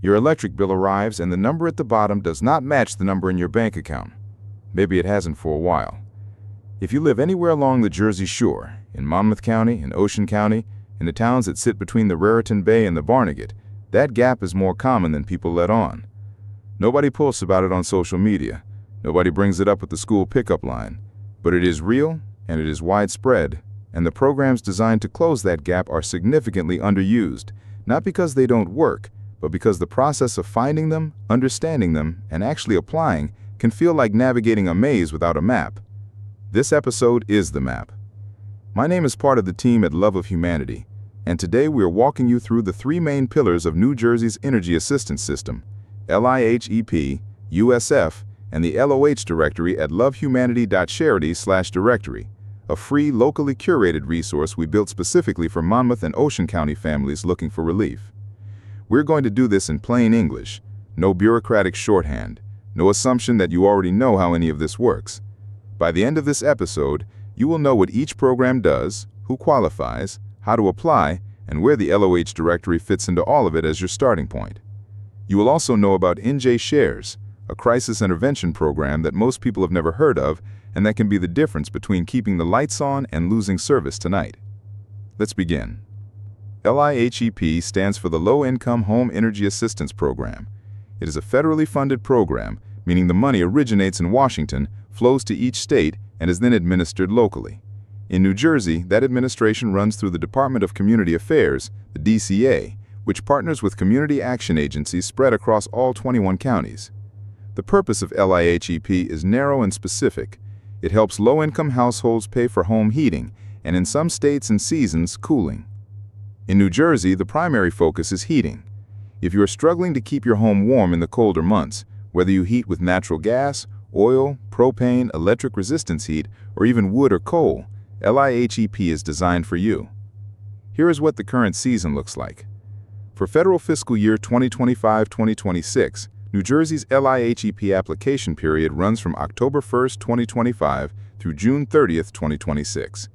Your electric bill arrives and the number at the bottom does not match the number in your bank account. Maybe it hasn't for a while. If you live anywhere along the Jersey Shore, in Monmouth County, in Ocean County, in the towns that sit between the Raritan Bay and the Barnegat, that gap is more common than people let on. Nobody posts about it on social media. Nobody brings it up at the school pickup line. But it is real, and it is widespread, and the programs designed to close that gap are significantly underused, not because they don't work, but because the process of finding them, understanding them, and actually applying can feel like navigating a maze without a map. This episode is the map. My name is part of the team at Love of Humanity, and today we are walking you through the three main pillars of New Jersey's energy assistance system, LIHEAP, USF, and the LOH Directory at lovehumanity.charity/directory, a free, locally curated resource we built specifically for Monmouth and Ocean County families looking for relief. We're going to do this in plain English, no bureaucratic shorthand, no assumption that you already know how any of this works. By the end of this episode, you will know what each program does, who qualifies, how to apply, and where the LOH Directory fits into all of it as your starting point. You will also know about NJ Shares, a crisis intervention program that most people have never heard of and that can be the difference between keeping the lights on and losing service tonight. Let's begin. LIHEAP stands for the Low Income Home Energy Assistance Program. It is a federally funded program, meaning the money originates in Washington, flows to each state, and is then administered locally. In New Jersey, that administration runs through the Department of Community Affairs, the DCA, which partners with community action agencies spread across all 21 counties. The purpose of LIHEAP is narrow and specific. It helps low-income households pay for home heating, and in some states and seasons, cooling. In New Jersey, the primary focus is heating. If you are struggling to keep your home warm in the colder months, whether you heat with natural gas, oil, propane, electric resistance heat, or even wood or coal, LIHEAP is designed for you. Here is what the current season looks like. For federal fiscal year 2025-2026, New Jersey's LIHEAP application period runs from October 1st, 2025 through June 30th, 2026.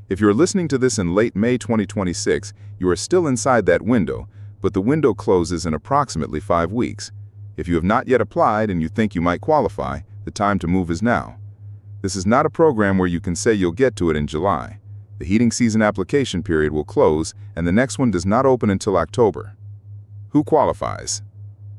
If you're listening to this in late May 2026, you are still inside that window, but the window closes in approximately 5 weeks. If you have not yet applied and you think you might qualify, the time to move is now. This is not a program where you can say you'll get to it in July. The heating season application period will close, and the next one does not open until October. Who qualifies?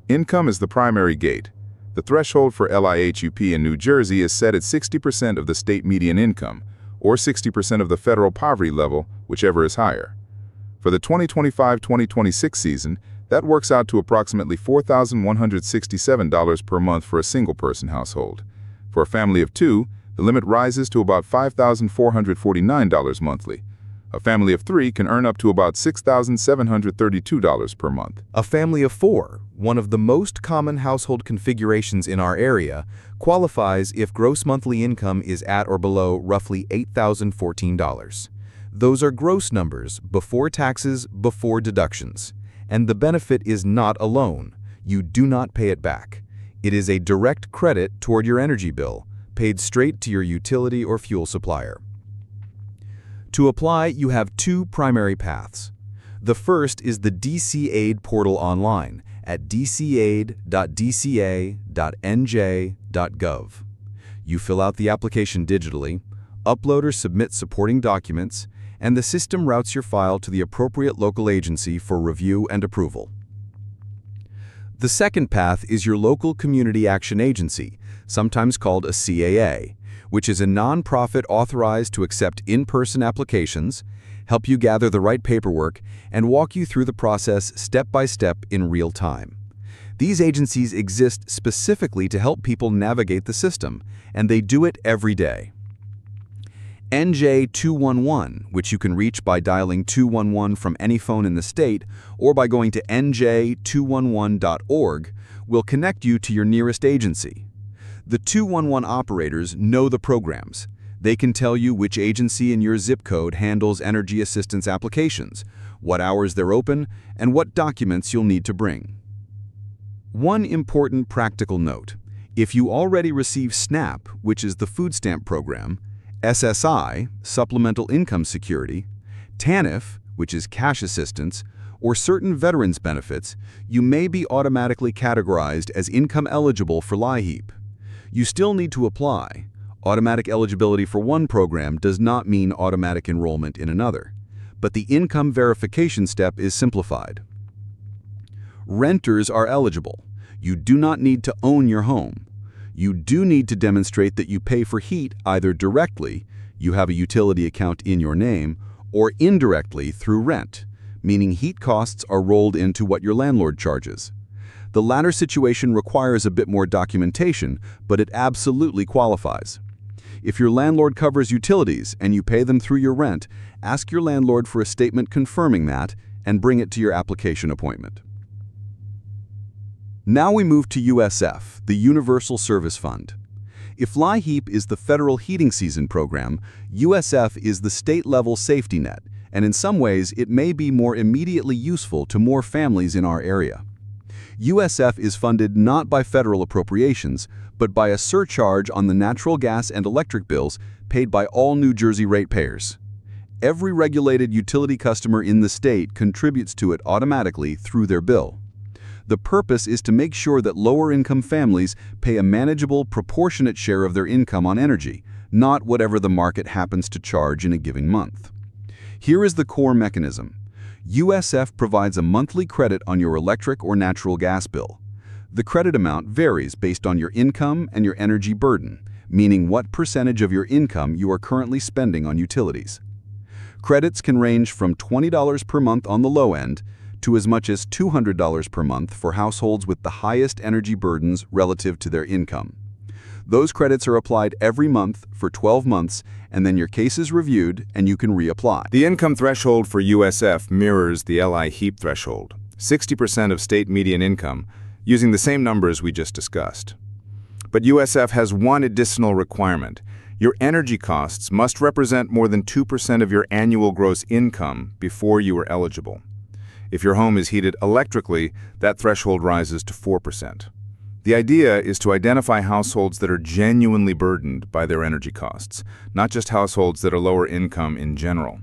Income is the primary gate. The threshold for LIHEAP in New Jersey is set at 60% of the state median income, or 60% of the federal poverty level, whichever is higher. For the 2025-2026 season, that works out to approximately $4,167 per month for a single-person household. For a family of two, the limit rises to about $5,449 monthly. A family of three can earn up to about $6,732 per month. A family of four, one of the most common household configurations in our area, qualifies if gross monthly income is at or below roughly $8,014. Those are gross numbers, before taxes, before deductions. And the benefit is not a loan. You do not pay it back. It is a direct credit toward your energy bill, paid straight to your utility or fuel supplier. To apply, you have two primary paths. The first is the dcaid portal online at dcaid.dca.nj.gov. You fill out the application digitally, upload or submit supporting documents, and the system routes your file to the appropriate local agency for review and approval. The second path is your local community action agency, sometimes called a CAA, which is a nonprofit authorized to accept in-person applications, help you gather the right paperwork, and walk you through the process step by step in real time. These agencies exist specifically to help people navigate the system, and they do it every day. NJ211, which you can reach by dialing 211 from any phone in the state or by going to nj211.org, will connect you to your nearest agency. The 211 operators know the programs. They can tell you which agency in your zip code handles energy assistance applications, what hours they're open, and what documents you'll need to bring. One important practical note: if you already receive SNAP, which is the food stamp program, SSI, Supplemental Income Security, TANF, which is cash assistance, or certain veterans benefits, you may be automatically categorized as income eligible for LIHEAP. You still need to apply. Automatic eligibility for one program does not mean automatic enrollment in another, but the income verification step is simplified. Renters are eligible. You do not need to own your home. You do need to demonstrate that you pay for heat either directly, you have a utility account in your name, or indirectly through rent, meaning heat costs are rolled into what your landlord charges. The latter situation requires a bit more documentation, but it absolutely qualifies. If your landlord covers utilities and you pay them through your rent, ask your landlord for a statement confirming that and bring it to your application appointment. Now we move to USF, the Universal Service Fund. If LIHEAP is the federal heating season program, USF is the state-level safety net, and in some ways it may be more immediately useful to more families in our area. USF is funded not by federal appropriations, but by a surcharge on the natural gas and electric bills paid by all New Jersey ratepayers. Every regulated utility customer in the state contributes to it automatically through their bill. The purpose is to make sure that lower-income families pay a manageable, proportionate share of their income on energy, not whatever the market happens to charge in a given month. Here is the core mechanism. USF provides a monthly credit on your electric or natural gas bill. The credit amount varies based on your income and your energy burden, meaning what percentage of your income you are currently spending on utilities. Credits can range from $20 per month on the low end to as much as $200 per month for households with the highest energy burdens relative to their income. Those credits are applied every month for 12 months, and then your case is reviewed and you can reapply. The income threshold for USF mirrors the LIHEAP threshold, 60% of state median income, using the same numbers we just discussed. But USF has one additional requirement. Your energy costs must represent more than 2% of your annual gross income before you are eligible. If your home is heated electrically, that threshold rises to 4%. The idea is to identify households that are genuinely burdened by their energy costs, not just households that are lower income in general.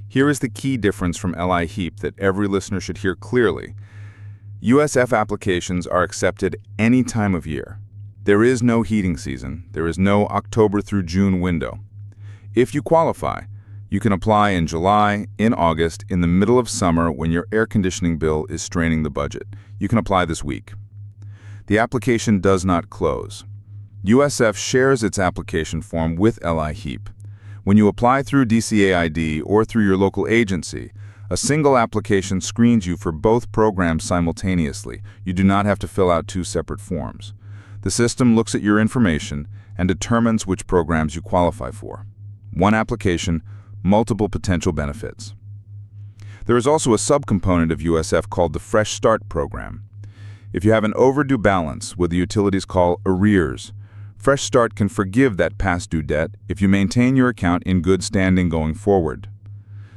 Here is the key difference from LIHEAP that every listener should hear clearly. USF applications are accepted any time of year. There is no heating season. There is no October through June window. If you qualify, you can apply in July, in August, in the middle of summer when your air conditioning bill is straining the budget. You can apply this week. The application does not close. USF shares its application form with LIHEAP. When you apply through dcaid or through your local agency, a single application screens you for both programs simultaneously. You do not have to fill out two separate forms. The system looks at your information and determines which programs you qualify for. One application, multiple potential benefits. There is also a subcomponent of USF called the Fresh Start program. If you have an overdue balance, what the utilities call arrears, Fresh Start can forgive that past due debt if you maintain your account in good standing going forward.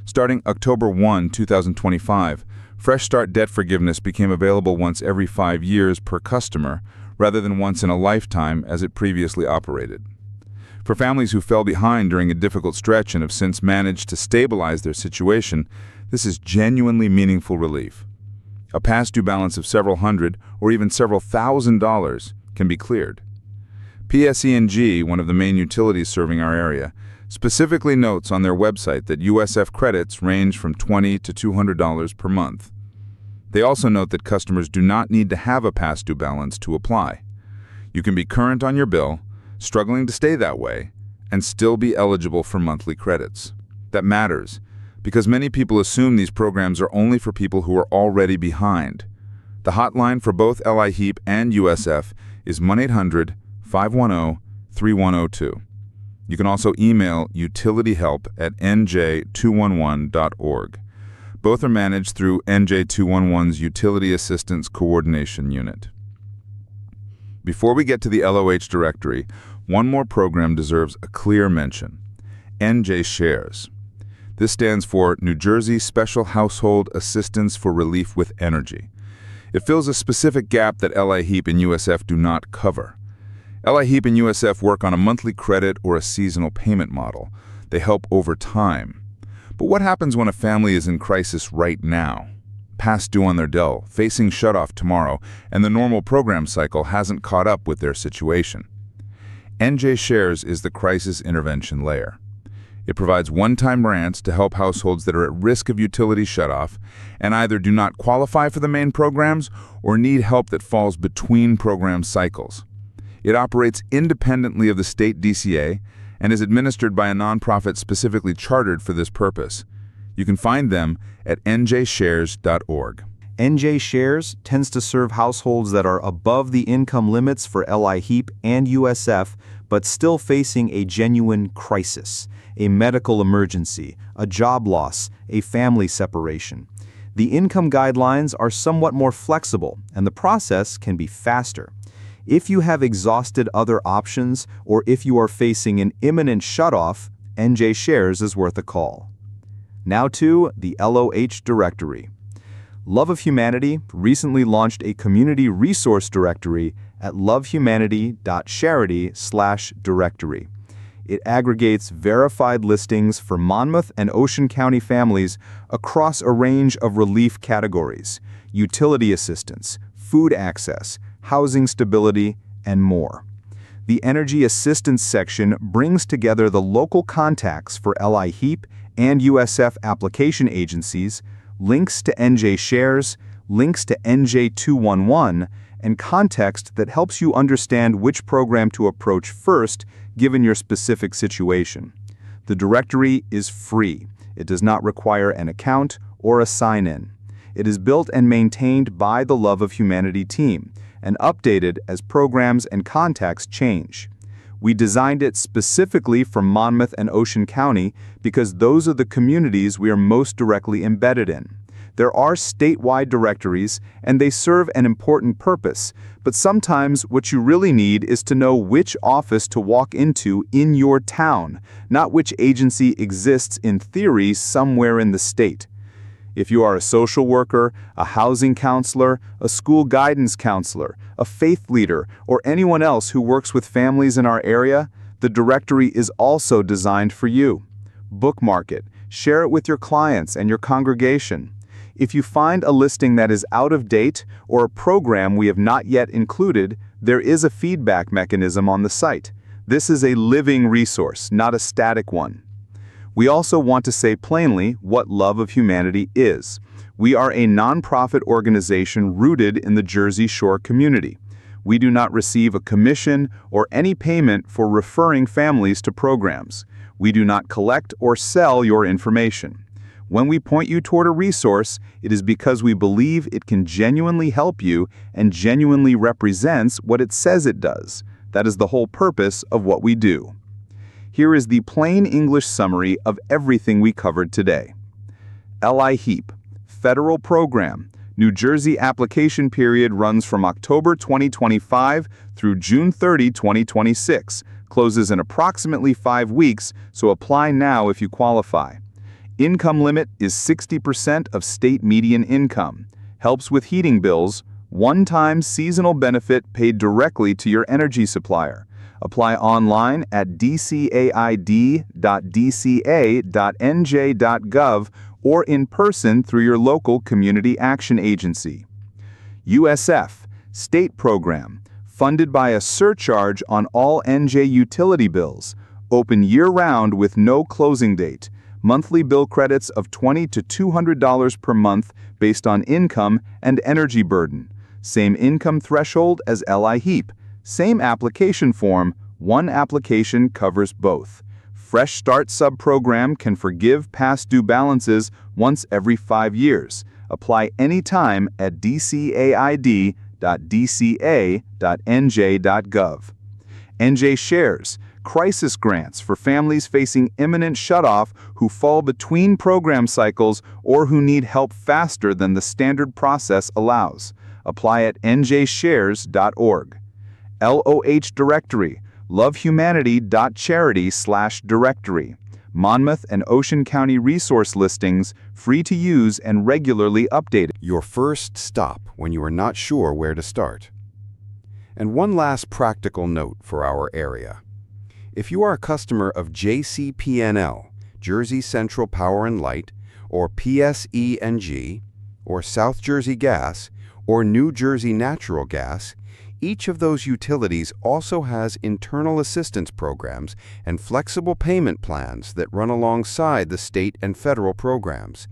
Starting October 1, 2025, Fresh Start debt forgiveness became available once every 5 years per customer, rather than once in a lifetime as it previously operated. For families who fell behind during a difficult stretch and have since managed to stabilize their situation, this is genuinely meaningful relief. A past due balance of several hundred or even several $1,000s can be cleared. PSE&G, one of the main utilities serving our area, specifically notes on their website that USF credits range from $20 to $200 per month. They also note that customers do not need to have a past due balance to apply. You can be current on your bill, struggling to stay that way, and still be eligible for monthly credits. That matters, because many people assume these programs are only for people who are already behind. The hotline for both LIHEAP and USF is 1-800-510-3102. You can also email utilityhelp@nj211.org. Both are managed through NJ211's Utility Assistance Coordination Unit. Before we get to the LOH Directory, one more program deserves a clear mention: NJ Shares. This stands for New Jersey Special Household Assistance for Relief with Energy. It fills a specific gap that LIHEAP and USF do not cover. LIHEAP and USF work on a monthly credit or a seasonal payment model. They help over time. But what happens when a family is in crisis right now? past due on their bill, facing shutoff tomorrow, and the normal program cycle hasn't caught up with their situation. NJ Shares is the crisis intervention layer. It provides one-time grants to help households that are at risk of utility shutoff and either do not qualify for the main programs or need help that falls between program cycles. It operates independently of the state DCA and is administered by a nonprofit specifically chartered for this purpose. You can find them at njshares.org. NJ Shares tends to serve households that are above the income limits for LIHEAP and USF, but still facing a genuine crisis, a medical emergency, a job loss, a family separation. The income guidelines are somewhat more flexible, and the process can be faster. If you have exhausted other options, or if you are facing an imminent shutoff, NJ Shares is worth a call. Now to the LOH Directory. Love of Humanity recently launched a community resource directory at lovehumanity.charity/directory. It aggregates verified listings for Monmouth and Ocean County families across a range of relief categories: utility assistance, food access, housing stability, and more. The Energy Assistance section brings together the local contacts for LIHEAP and USF application agencies, links to NJ Shares, links to NJ211, and context that helps you understand which program to approach first given your specific situation. The directory is free. It does not require an account or a sign-in. It is built and maintained by the Love of Humanity team and updated as programs and contacts change. We designed it specifically for Monmouth and Ocean County because those are the communities we are most directly embedded in. There are statewide directories, and they serve an important purpose, but sometimes what you really need is to know which office to walk into in your town, not which agency exists in theory somewhere in the state. If you are a social worker, a housing counselor, a school guidance counselor, a faith leader, or anyone else who works with families in our area, the directory is also designed for you. Bookmark it, share it with your clients and your congregation. If you find a listing that is out of date or a program we have not yet included, there is a feedback mechanism on the site. This is a living resource, not a static one. We also want to say plainly what Love of Humanity is. We are a nonprofit organization rooted in the Jersey Shore community. We do not receive a commission or any payment for referring families to programs. We do not collect or sell your information. When we point you toward a resource, it is because we believe it can genuinely help you and genuinely represents what it says it does. That is the whole purpose of what we do. Here is the plain English summary of everything we covered today. LIHEAP, Federal Program. New Jersey application period runs from October 2025 through June 30, 2026. Closes in approximately 5 weeks, so apply now if you qualify. Income limit is 60% of state median income. Helps with heating bills. One-time seasonal benefit paid directly to your energy supplier. Apply online at dcaid.dca.nj.gov or in person through your local community action agency. USF, State Program, funded by a surcharge on all NJ utility bills. Open year-round with no closing date. Monthly bill credits of $20 to $200 per month based on income and energy burden. Same income threshold as LIHEAP. Same application form, one application covers both. Fresh Start sub-program can forgive past due balances once every 5 years. Apply anytime at dcaid.dca.nj.gov. NJ Shares, crisis grants for families facing imminent shutoff who fall between program cycles or who need help faster than the standard process allows. Apply at njshares.org. LOH Directory, lovehumanity.charity/directory. Monmouth and Ocean County resource listings, free to use and regularly updated. Your first stop when you are not sure where to start. And one last practical note for our area. If you are a customer of JCP&L, Jersey Central Power and Light, or PSE&G, or South Jersey Gas, or New Jersey Natural Gas, each of those utilities also has internal assistance programs and flexible payment plans that run alongside the state and federal programs.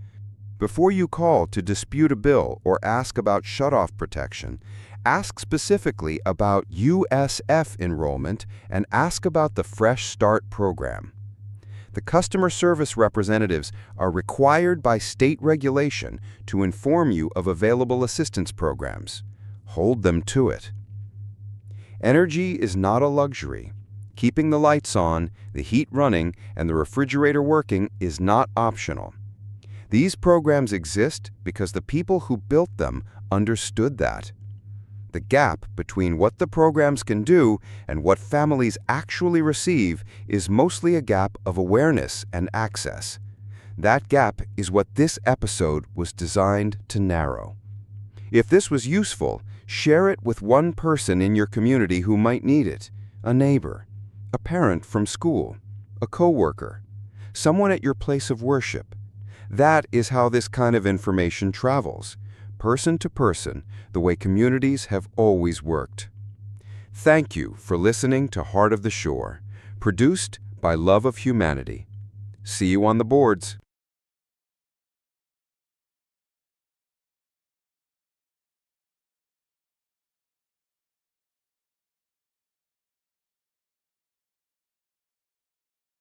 Before you call to dispute a bill or ask about shutoff protection, ask specifically about USF enrollment and ask about the Fresh Start program. The customer service representatives are required by state regulation to inform you of available assistance programs. Hold them to it. Energy is not a luxury. Keeping the lights on, the heat running, and the refrigerator working is not optional. These programs exist because the people who built them understood that. The gap between what the programs can do and what families actually receive is mostly a gap of awareness and access. That gap is what this episode was designed to narrow. If this was useful, share it with one person in your community who might need it: a neighbor, a parent from school, a coworker, someone at your place of worship. That is how this kind of information travels, person to person, the way communities have always worked. Thank you for listening to Heart of the Shore, produced by Love of Humanity. See you on the boards.